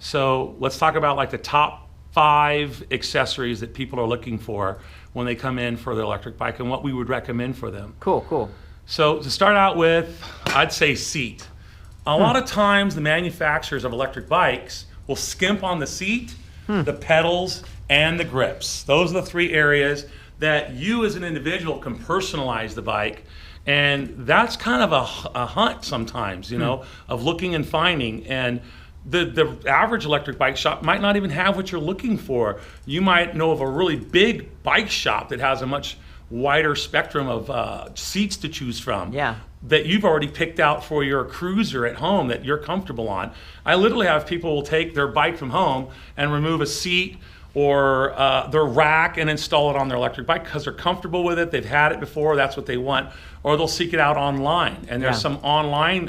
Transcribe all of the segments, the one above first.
So let's talk about like the top 5 accessories that people are looking for when they come in for the electric bike and what we would recommend for them. Cool. So to start out with, I'd say seat. A lot of times the manufacturers of electric bikes will skimp on the seat, the pedals, and the grips. Those are the 3 areas that you as an individual can personalize the bike. And that's kind of a hunt sometimes, you know, of looking and finding. And the average electric bike shop might not even have what you're looking for. You might know of a really big bike shop that has a much wider spectrum of seats to choose from. Yeah. That you've already picked out for your cruiser at home that you're comfortable on. I literally have people will take their bike from home and remove a seat or their rack and install it on their electric bike because they're comfortable with it, they've had it before, that's what they want, or they'll seek it out online. And there's some online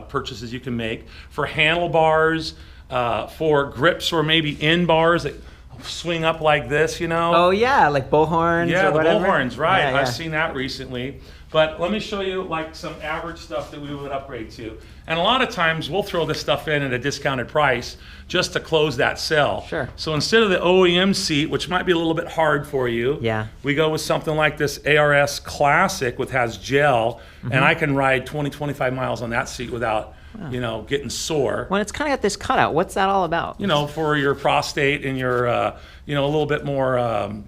purchases you can make for handlebars, for grips or maybe in bars that swing up like this, you know? Oh yeah, like Bellhorns or whatever? The Bellhorns, right. Yeah. I've seen that recently. But let me show you like some average stuff that we would upgrade to. And a lot of times we'll throw this stuff in at a discounted price just to close that sale. Sure. So instead of the OEM seat, which might be a little bit hard for you, we go with something like this ARS Classic, which has gel, and I can ride 20, 25 miles on that seat without, you know, getting sore. When it's kind of got this cutout, what's that all about? You know, for your prostate and your, you know, a little bit more,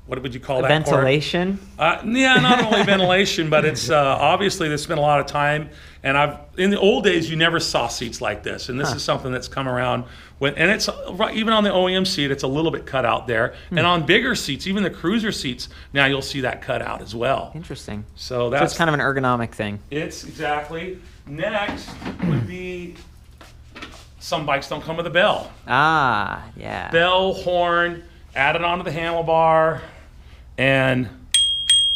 what would you call that? Ventilation? Yeah, not only ventilation, but it's obviously they spent a lot of time. And in the old days, you never saw seats like this. And this is something that's come around. And it's even on the OEM seat, it's a little bit cut out there. And on bigger seats, even the cruiser seats, now you'll see that cut out as well. Interesting. So it's kind of an ergonomic thing. It's exactly. Next would be some bikes don't come with a bell. Ah, yeah. Bellhorn, add it onto the handlebar, and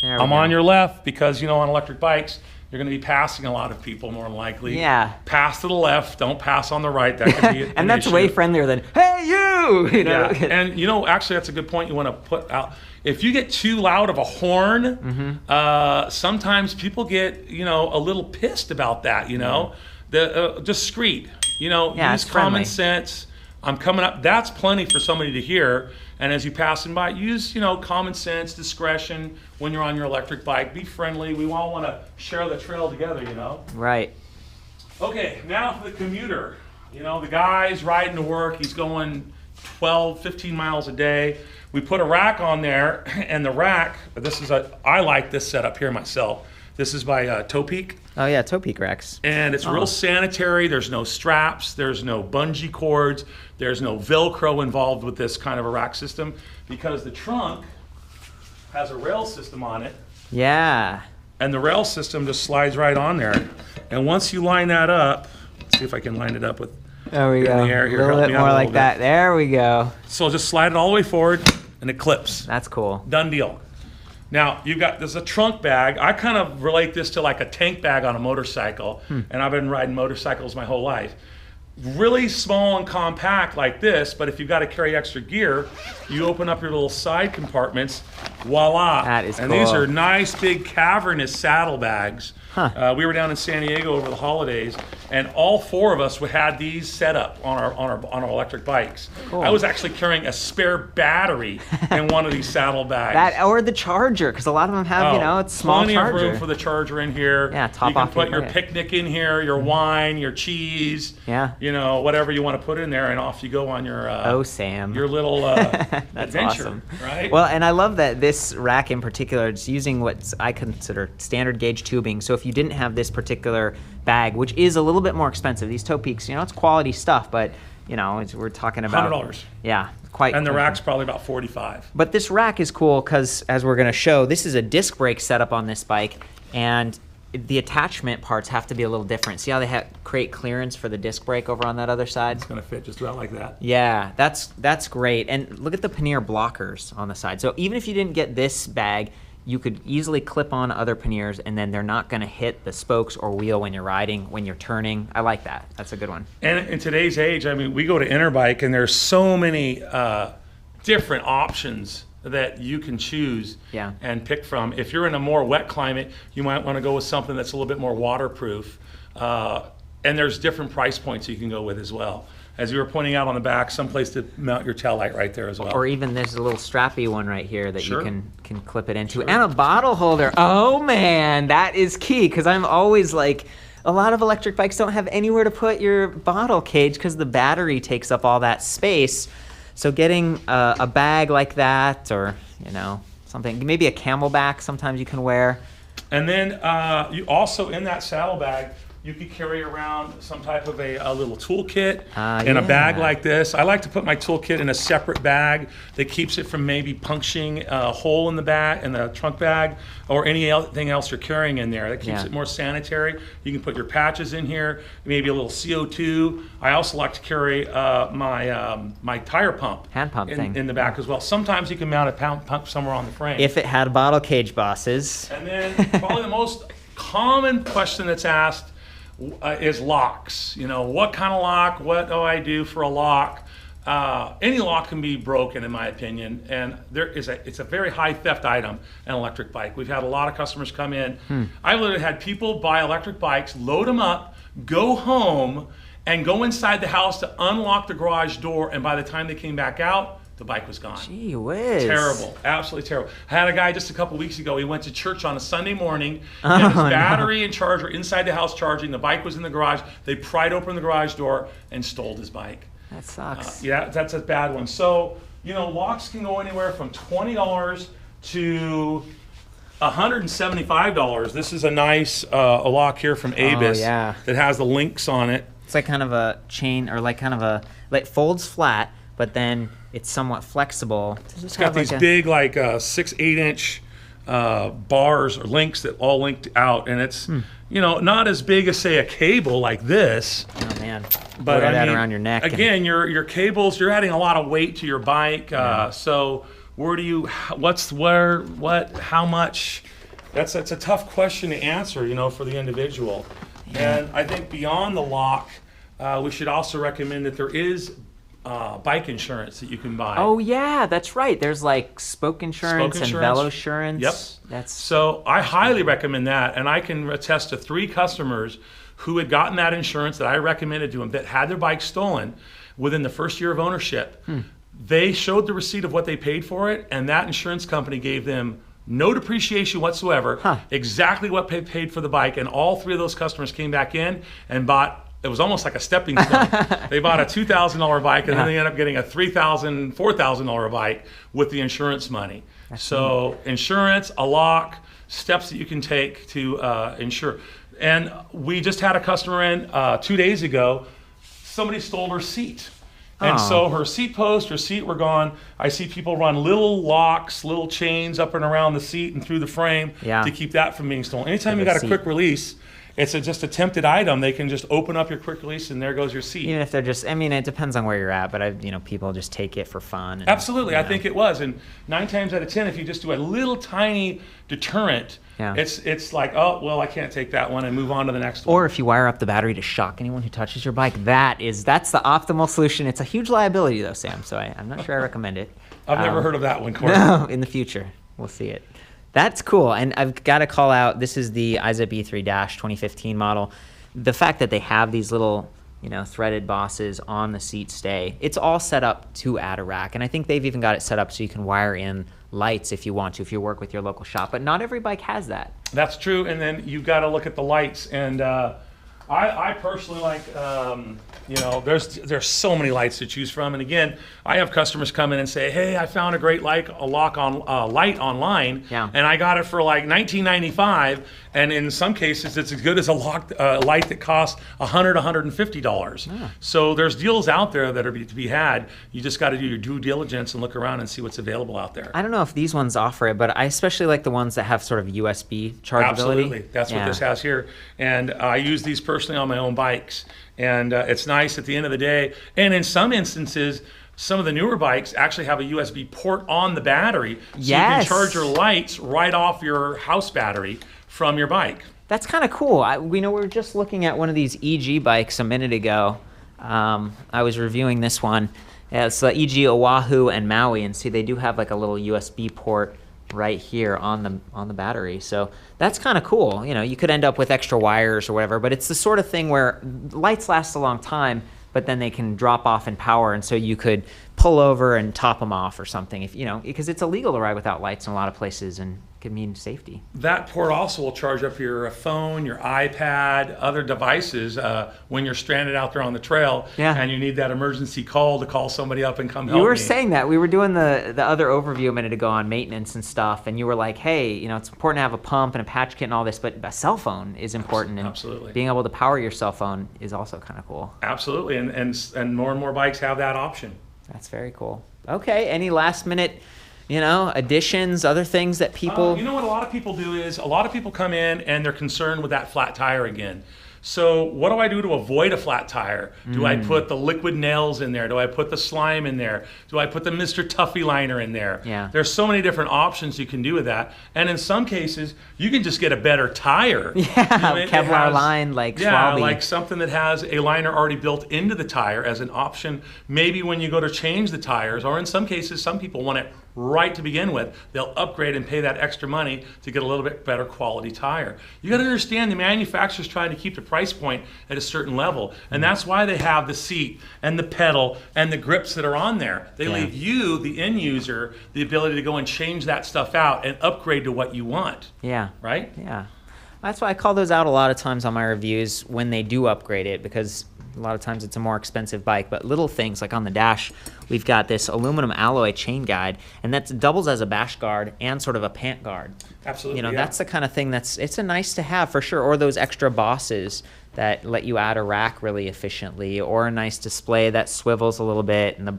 I'm go. on your left because, you know, on electric bikes, you're going to be passing a lot of people more than likely. Yeah. Pass to the left, don't pass on the right. That could be and that's way friendlier than, hey, you! You know? Yeah. And, you know, actually, that's a good point you want to put out. If you get too loud of a horn, sometimes people get, you know, a little pissed about that, you know. Discreet, you know, use common sense. I'm coming up. That's plenty for somebody to hear. And as you passing by, use, you know, common sense, discretion when you're on your electric bike. Be friendly. We all want to share the trail together, you know. Right. Okay, now for the commuter. You know, the guy's riding to work. He's going 12, 15 miles a day. We put a rack on there, and the rack, I like this setup here myself. This is by Topeak. Oh yeah, Topeak racks. And it's real sanitary. There's no straps. There's no bungee cords. There's no Velcro involved with this kind of a rack system because the trunk has a rail system on it. Yeah. And the rail system just slides right on there. And once you line that up, let's see if I can line it up with there we go. The air here. A little bit more like that. There we go. So just slide it all the way forward and it clips. That's cool. Done deal. Now, there's a trunk bag. I kind of relate this to like a tank bag on a motorcycle, and I've been riding motorcycles my whole life. Really small and compact like this, but if you've got to carry extra gear, you open up your little side compartments, voila. That is cool. And these are nice, big, cavernous saddle bags. We were down in San Diego over the holidays, and all 4 of us had these set up on our electric bikes. Cool. I was actually carrying a spare battery in one of these saddle bags. That or the charger, because a lot of them have, you know, it's small plenty charger. Plenty of room for the charger in here. Yeah, top you can off put your your picnic in here, your wine, your cheese. Yeah. You know, whatever you want to put in there, and off you go on your Sam. your little That's adventure, awesome. right? Well, and I love that this rack in particular is using what I consider standard gauge tubing. So if you didn't have this particular bag, which is a little bit more expensive, these Topeaks, you know, it's quality stuff, but you know, we're talking about $100. Yeah, quite. And the rack's probably about $45. But this rack is cool because, as we're going to show, this is a disc brake setup on this bike, and the attachment parts have to be a little different. See how they create clearance for the disc brake over on that other side? It's going to fit just about like that. Yeah, that's great. And look at the pannier blockers on the side. So even if you didn't get this bag, you could easily clip on other panniers, and then they're not going to hit the spokes or wheel when you're riding, when you're turning. I like that. That's a good one. And in today's age, I mean, we go to Interbike, and there's so many different options that you can choose and pick from. If you're in a more wet climate, you might want to go with something that's a little bit more waterproof. And there's different price points you can go with as well. as you were pointing out on the back, someplace to mount your tail light right there as well. Or even there's a little strappy one right here that Sure. you can clip it into. And a bottle holder. Oh man, that is key, because I'm always like, a lot of electric bikes don't have anywhere to put your bottle cage because the battery takes up all that space. So getting a bag like that, or something, maybe a camelback sometimes you can wear. And then you also, in that saddlebag, you could carry around some type of a little toolkit in a bag like this. I like to put my toolkit in a separate bag that keeps it from maybe puncturing a hole in the bag, in the trunk bag, or anything else you're carrying in there. That keeps it more sanitary. You can put your patches in here, maybe a little CO2. I also like to carry my tire pump, hand pump thing in the back as well. Sometimes you can mount a pump somewhere on the frame. If it had bottle cage bosses. And then probably the most common question that's asked is locks. What kind of lock? What do I do for a lock? Any lock can be broken, in my opinion, and it's a very high theft item, an electric bike. We've had a lot of customers come in. I've literally had people buy electric bikes, load them up, go home, and go inside the house to unlock the garage door, and by the time they came back out, the bike was gone. Gee whiz. Terrible, absolutely terrible. I had a guy just a couple weeks ago, he went to church on a Sunday morning, and his battery and charger inside the house charging, the bike was in the garage, they pried open the garage door and stole his bike. That sucks. Yeah, that's a bad one. So, locks can go anywhere from $20 to $175. This is a nice a lock here from Avis that has the links on it. It's like kind of a chain, or like kind of like folds flat, but then it's somewhat flexible. It's got these big, like 6-8 inch bars or links that all linked out, and it's not as big as, say, a cable like this. Oh man! But that around your neck. Again, your cables, you're adding a lot of weight to your bike. So how much? That's a tough question to answer, for the individual. Yeah. And I think beyond the lock, we should also recommend that there is bike insurance that you can buy. Oh yeah, that's right. There's like spoke insurance and velo insurance. Yep. So I highly recommend that, and I can attest to 3 customers who had gotten that insurance that I recommended to them that had their bike stolen within the first year of ownership. They showed the receipt of what they paid for it, and that insurance company gave them no depreciation whatsoever, exactly what they paid for the bike, and all 3 of those customers came back in and bought. It was almost like a stepping stone. They bought a $2,000 bike, and then they ended up getting a $3,000, $4,000 bike with the insurance money. So insurance, a lock, steps that you can take to insure. And we just had a customer in 2 days ago. Somebody stole her seat. And so her seat post, her seat were gone. I see people run little locks, little chains up and around the seat and through the frame to keep that from being stolen. Anytime you got a quick release, it's just a tempted item. They can just open up your quick release, and there goes your seat. Even if they're just, it depends on where you're at, but people just take it for fun. And, absolutely, I think it was. And 9 times out of 10, if you just do a little tiny deterrent, it's like, oh, well, I can't take that one, and move on to the next one. Or if you wire up the battery to shock anyone who touches your bike, that's the optimal solution. It's a huge liability, though, Sam, so I'm not sure I recommend it. I've never heard of that one, Corey. No, in the future, we'll see it. That's cool, and I've got to call out, this is the iZip E3 2015 model. The fact that they have these little, threaded bosses on the seat stay, it's all set up to add a rack, and I think they've even got it set up so you can wire in lights if you want to, if you work with your local shop, but not every bike has that. That's true, and then you've got to look at the lights, and I personally like, there's so many lights to choose from. And again, I have customers come in and say, hey, I found a great light online, and I got it for like $19.95. And in some cases, it's as good as a light that costs $100, $150. So there's deals out there that are to be had. You just got to do your due diligence and look around and see what's available out there. I don't know if these ones offer it, but I especially like the ones that have sort of USB chargeability. Absolutely, that's what this has here. And I use these personally on my own bikes. And it's nice at the end of the day. And in some instances, some of the newer bikes actually have a USB port on the battery, so you can charge your lights right off your house battery from your bike. That's kind of cool. We were just looking at one of these EG bikes a minute ago. I was reviewing this one. It's the EG Oahu and Maui, and see they do have like a little USB port right here on the battery. So that's kind of cool. You could end up with extra wires or whatever, but it's the sort of thing where lights last a long time, but then they can drop off in power, and so you could pull over and top them off or something, if you know, because it's illegal to ride without lights in a lot of places, and could mean safety. That port also will charge up your phone, your iPad, other devices when you're stranded out there on the trail, and you need that emergency call to call somebody up and come help You were me. saying that. We were doing the other overview a minute ago on maintenance and stuff, and you were like, hey, you know, it's important to have a pump and a patch kit and all this, but a cell phone is important. Absolutely. And being able to power your cell phone is also kind of cool. Absolutely, and more bikes have that option. That's very cool. Okay, any last minute, you know, additions, other things that people... You know what a lot of people do is, a lot of people come in and they're concerned with that flat tire again. So what do I do to avoid a flat tire? Do I put the liquid nails in there? Do I put the slime in there? Do I put the Mr. Tuffy liner in there? Yeah. There's so many different options you can do with that. And in some cases, you can just get a better tire. Yeah, You know, Kevlar line, like Schwalbe. like something that has a liner already built into the tire as an option. Maybe when you go to change the tires, or in some cases, some people want it right to begin with. They'll upgrade and pay that extra money to get a little bit better quality tire. You got to understand the manufacturer's trying to keep the price point at a certain level, and that's why they have the seat and the pedal and the grips that are on there. They leave you, the end user, the ability to go and change that stuff out and upgrade to what you want. Yeah. Right? Yeah. That's why I call those out a lot of times on my reviews when they do upgrade it, because a lot of times it's a more expensive bike, but little things like on the dash, we've got this aluminum alloy chain guide, and that doubles as a bash guard and sort of a pant guard. Absolutely. You know, that's the kind of thing it's a nice to have for sure. Or those extra bosses that let you add a rack really efficiently, or a nice display that swivels a little bit, and the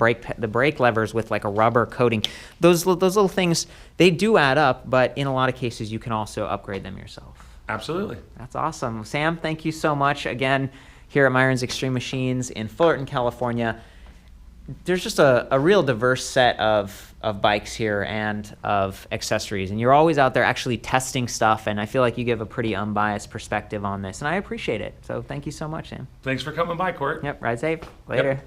brake levers with like a rubber coating. Those little things, they do add up, but in a lot of cases you can also upgrade them yourself. Absolutely. That's awesome. Sam, thank you so much again. Here at Myron's Extreme Machines in Fullerton, California. There's just a real diverse set of bikes here and of accessories, and you're always out there actually testing stuff, and I feel like you give a pretty unbiased perspective on this, and I appreciate it. So thank you so much, Sam. Thanks for coming by, Court. Yep, ride safe. Later. Yep.